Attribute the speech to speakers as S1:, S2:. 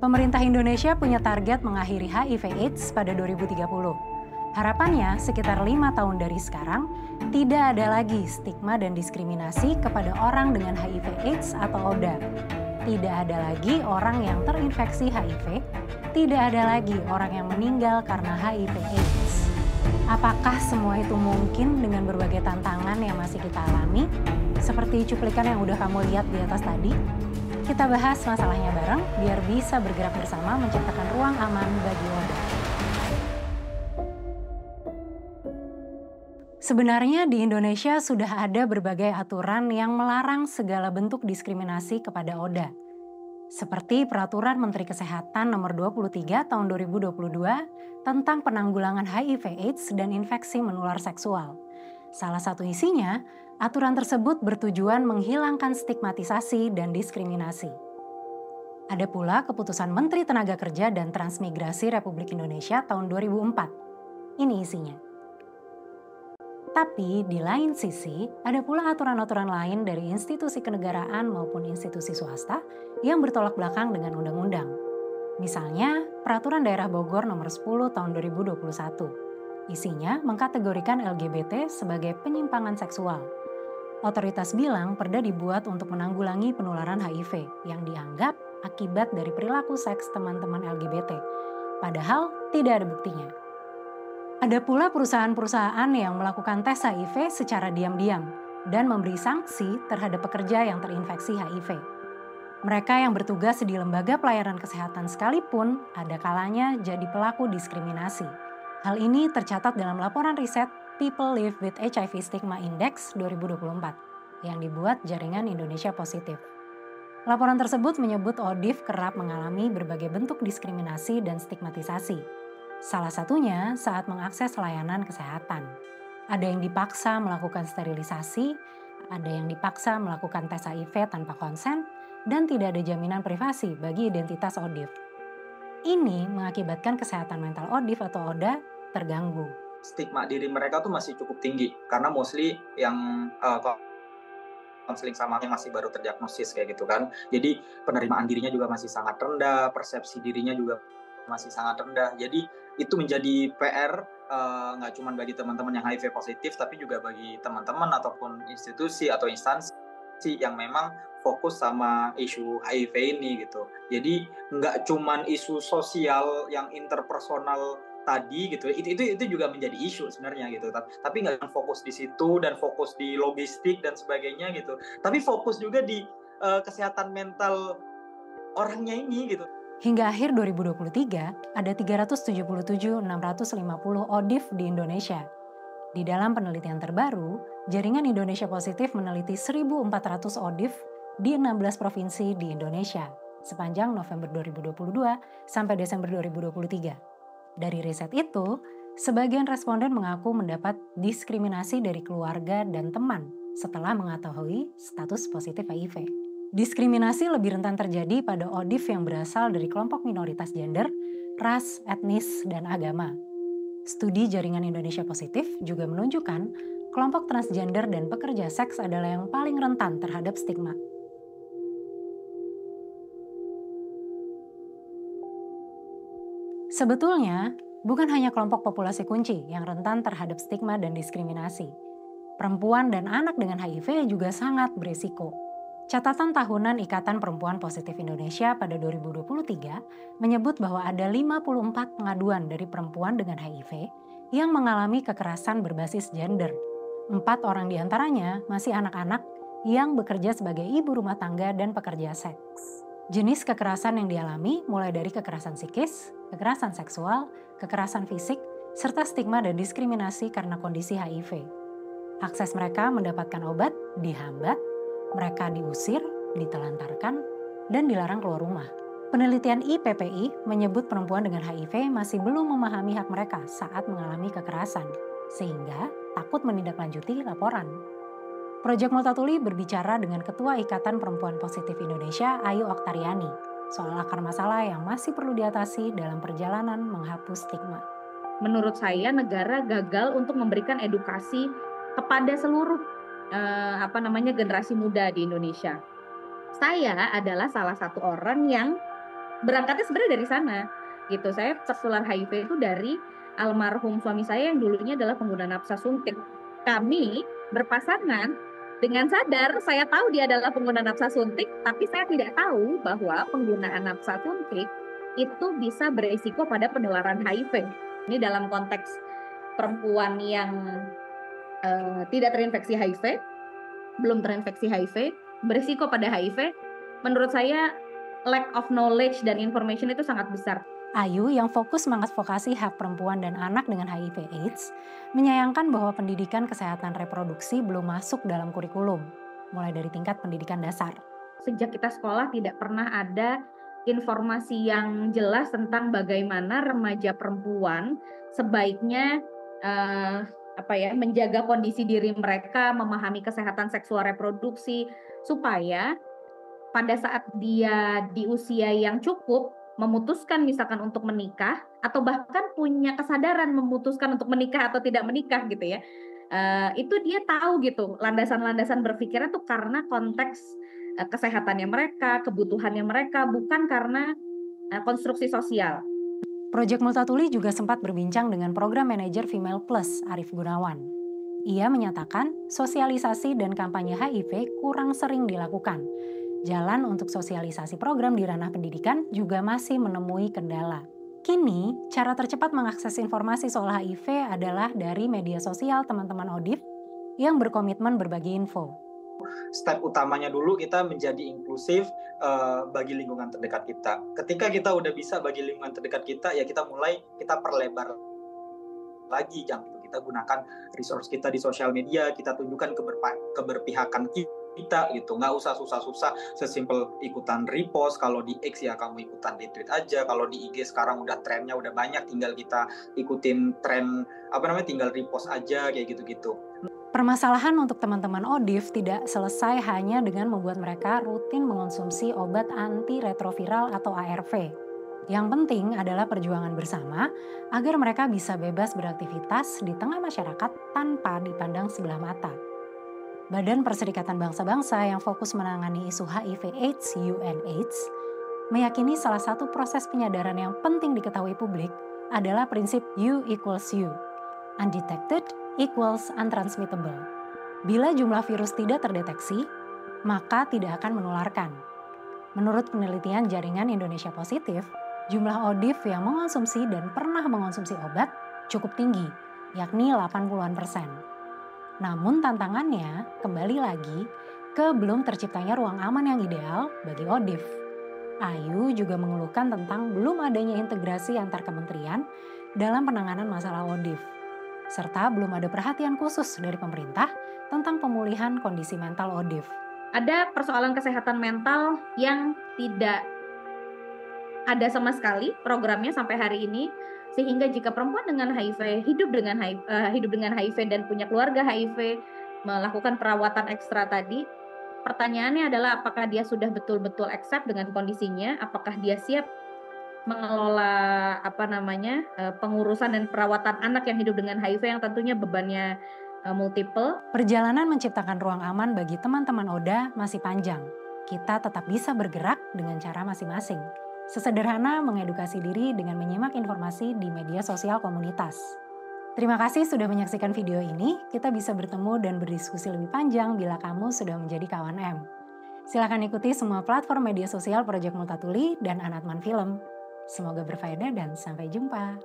S1: Pemerintah Indonesia punya target mengakhiri HIV/AIDS pada 2030. Harapannya, sekitar 5 tahun dari sekarang, tidak ada lagi stigma dan diskriminasi kepada orang dengan HIV/AIDS atau ODA. Tidak ada lagi orang yang terinfeksi HIV, tidak ada lagi orang yang meninggal karena HIV/AIDS. Apakah semua itu mungkin dengan berbagai tantangan yang masih kita alami? Seperti cuplikan yang udah kamu lihat di atas tadi? Kita bahas masalahnya bareng biar bisa bergerak bersama menciptakan ruang aman bagi ODA. Sebenarnya di Indonesia sudah ada berbagai aturan yang melarang segala bentuk diskriminasi kepada ODA. Seperti Peraturan Menteri Kesehatan Nomor 23 Tahun 2022 tentang penanggulangan HIV/AIDS dan infeksi menular seksual. Salah satu isinya, aturan tersebut bertujuan menghilangkan stigmatisasi dan diskriminasi. Ada pula Keputusan Menteri Tenaga Kerja dan Transmigrasi Republik Indonesia tahun 2004. Ini isinya. Tapi di lain sisi, ada pula aturan-aturan lain dari institusi kenegaraan maupun institusi swasta yang bertolak belakang dengan undang-undang. Misalnya, Peraturan Daerah Bogor Nomor 10 Tahun 2021. Isinya mengkategorikan LGBT sebagai penyimpangan seksual. Otoritas bilang perda dibuat untuk menanggulangi penularan HIV yang dianggap akibat dari perilaku seks teman-teman LGBT. Padahal tidak ada buktinya. Ada pula perusahaan-perusahaan yang melakukan tes HIV secara diam-diam dan memberi sanksi terhadap pekerja yang terinfeksi HIV. Mereka yang bertugas di lembaga pelayanan kesehatan sekalipun ada kalanya jadi pelaku diskriminasi. Hal ini tercatat dalam laporan riset People Live with HIV Stigma Index 2024 yang dibuat Jaringan Indonesia Positif. Laporan tersebut menyebut ODIF kerap mengalami berbagai bentuk diskriminasi dan stigmatisasi. Salah satunya saat mengakses layanan kesehatan. Ada yang dipaksa melakukan sterilisasi, ada yang dipaksa melakukan tes HIV tanpa konsen, dan tidak ada jaminan privasi bagi identitas ODIF. Ini mengakibatkan kesehatan mental ODIF atau ODA terganggu.
S2: Stigma diri mereka tuh masih cukup tinggi karena mostly yang konseling samanya masih baru terdiagnosis kayak gitu kan. Jadi penerimaan dirinya juga masih sangat rendah, persepsi dirinya juga masih sangat rendah. Jadi itu menjadi PR nggak cuma bagi teman-teman yang HIV positif, tapi juga bagi teman-teman ataupun institusi atau instansi yang memang fokus sama isu HIV ini gitu. Jadi nggak cuma isu sosial yang interpersonal tadi gitu, itu juga menjadi isu sebenarnya gitu. Tapi nggak fokus di situ dan fokus di logistik dan sebagainya gitu. Tapi fokus juga di kesehatan mental orangnya ini gitu.
S1: Hingga akhir 2023, ada 377.650 ODIF di Indonesia. Di dalam penelitian terbaru, Jaringan Indonesia Positif meneliti 1.400 ODIF di 16 provinsi di Indonesia sepanjang November 2022 sampai Desember 2023. Dari riset itu, sebagian responden mengaku mendapat diskriminasi dari keluarga dan teman setelah mengetahui status positif HIV. Diskriminasi lebih rentan terjadi pada ODIF yang berasal dari kelompok minoritas gender, ras, etnis, dan agama. Studi Jaringan Indonesia Positif juga menunjukkan kelompok transgender dan pekerja seks adalah yang paling rentan terhadap stigma. Sebetulnya, bukan hanya kelompok populasi kunci yang rentan terhadap stigma dan diskriminasi. Perempuan dan anak dengan HIV juga sangat berisiko. Catatan tahunan Ikatan Perempuan Positif Indonesia pada 2023 menyebut bahwa ada 54 pengaduan dari perempuan dengan HIV yang mengalami kekerasan berbasis gender. 4 orang diantaranya masih anak-anak yang bekerja sebagai ibu rumah tangga dan pekerja seks. Jenis kekerasan yang dialami mulai dari kekerasan psikis, kekerasan seksual, kekerasan fisik, serta stigma dan diskriminasi karena kondisi HIV. Akses mereka mendapatkan obat dihambat, mereka diusir, ditelantarkan, dan dilarang keluar rumah. Penelitian IPPI menyebut perempuan dengan HIV masih belum memahami hak mereka saat mengalami kekerasan, sehingga takut menindaklanjuti laporan. Project Multatuli berbicara dengan Ketua Ikatan Perempuan Positif Indonesia, Ayu Oktariani, soal akar masalah yang masih perlu diatasi dalam perjalanan menghapus stigma.
S3: Menurut saya negara gagal untuk memberikan edukasi kepada seluruh generasi muda di Indonesia. Saya adalah salah satu orang yang berangkatnya sebenarnya dari sana gitu. Saya tertular HIV itu dari almarhum suami saya yang dulunya adalah pengguna nafsa suntik. Kami berpasangan dengan sadar, saya tahu dia adalah pengguna nafsa suntik, tapi saya tidak tahu bahwa penggunaan nafsa suntik itu bisa beresiko pada penularan HIV. Ini dalam konteks perempuan yang tidak terinfeksi HIV, belum terinfeksi HIV, berisiko pada HIV, menurut saya lack of knowledge dan information itu sangat besar.
S1: Ayu yang fokus mengadvokasi hak perempuan dan anak dengan HIV/AIDS menyayangkan bahwa pendidikan kesehatan reproduksi belum masuk dalam kurikulum, mulai dari tingkat pendidikan dasar.
S3: Sejak kita sekolah tidak pernah ada informasi yang jelas tentang bagaimana remaja perempuan sebaiknya menjaga kondisi diri mereka, memahami kesehatan seksual reproduksi, supaya pada saat dia di usia yang cukup memutuskan misalkan untuk menikah atau bahkan punya kesadaran memutuskan untuk menikah atau tidak menikah gitu ya, itu dia tahu gitu landasan-landasan berpikirnya tuh karena konteks kesehatannya mereka, kebutuhannya mereka, bukan karena konstruksi sosial.
S1: Project Multatuli juga sempat berbincang dengan Program Manager Female Plus Arif Gunawan. Ia menyatakan sosialisasi dan kampanye HIV kurang sering dilakukan. Jalan untuk sosialisasi program di ranah pendidikan juga masih menemui kendala. Kini, cara tercepat mengakses informasi soal HIV adalah dari media sosial teman-teman ODIF yang berkomitmen berbagi info.
S2: Step utamanya dulu kita menjadi inklusif bagi lingkungan terdekat kita. Ketika kita udah bisa bagi lingkungan terdekat kita, ya kita perlebar lagi jam itu. Kita gunakan resource kita di sosial media, kita tunjukkan keberpihakan kita gitu, nggak usah susah-susah, sesimpel ikutan repost. Kalau di X ya kamu ikutan retweet aja, kalau di IG sekarang udah trennya udah banyak, tinggal kita ikutin tren tinggal repost aja kayak gitu-gitu.
S1: Permasalahan untuk teman-teman ODIF tidak selesai hanya dengan membuat mereka rutin mengonsumsi obat antiretroviral atau ARV. Yang penting adalah perjuangan bersama agar mereka bisa bebas beraktivitas di tengah masyarakat tanpa dipandang sebelah mata. Badan Perserikatan Bangsa-Bangsa yang fokus menangani isu HIV/AIDS UNAIDS meyakini salah satu proses penyadaran yang penting diketahui publik adalah prinsip U equals U. Undetected equals untransmittable. Bila jumlah virus tidak terdeteksi, maka tidak akan menularkan. Menurut penelitian Jaringan Indonesia Positif, jumlah ODIF yang mengonsumsi dan pernah mengonsumsi obat cukup tinggi, yakni 80-an%. Namun tantangannya kembali lagi ke belum terciptanya ruang aman yang ideal bagi ODIF. Ayu juga mengeluhkan tentang belum adanya integrasi antar kementerian dalam penanganan masalah ODIF, serta belum ada perhatian khusus dari pemerintah tentang pemulihan kondisi mental ODIF.
S3: Ada persoalan kesehatan mental yang tidak ada sama sekali programnya sampai hari ini, sehingga jika perempuan dengan HIV hidup dengan HIV dan punya keluarga HIV, melakukan perawatan ekstra tadi, pertanyaannya adalah apakah dia sudah betul-betul accept dengan kondisinya, apakah dia siap mengelola pengurusan dan perawatan anak yang hidup dengan HIV yang tentunya bebannya multiple.
S1: Perjalanan menciptakan ruang aman bagi teman-teman ODA masih panjang. Kita tetap bisa bergerak dengan cara masing-masing. Sesederhana mengedukasi diri dengan menyimak informasi di media sosial komunitas. Terima kasih sudah menyaksikan video ini. Kita bisa bertemu dan berdiskusi lebih panjang bila kamu sudah menjadi kawan M. Silakan ikuti semua platform media sosial Project Multatuli dan Anatman Film. Semoga berfaedah dan sampai jumpa.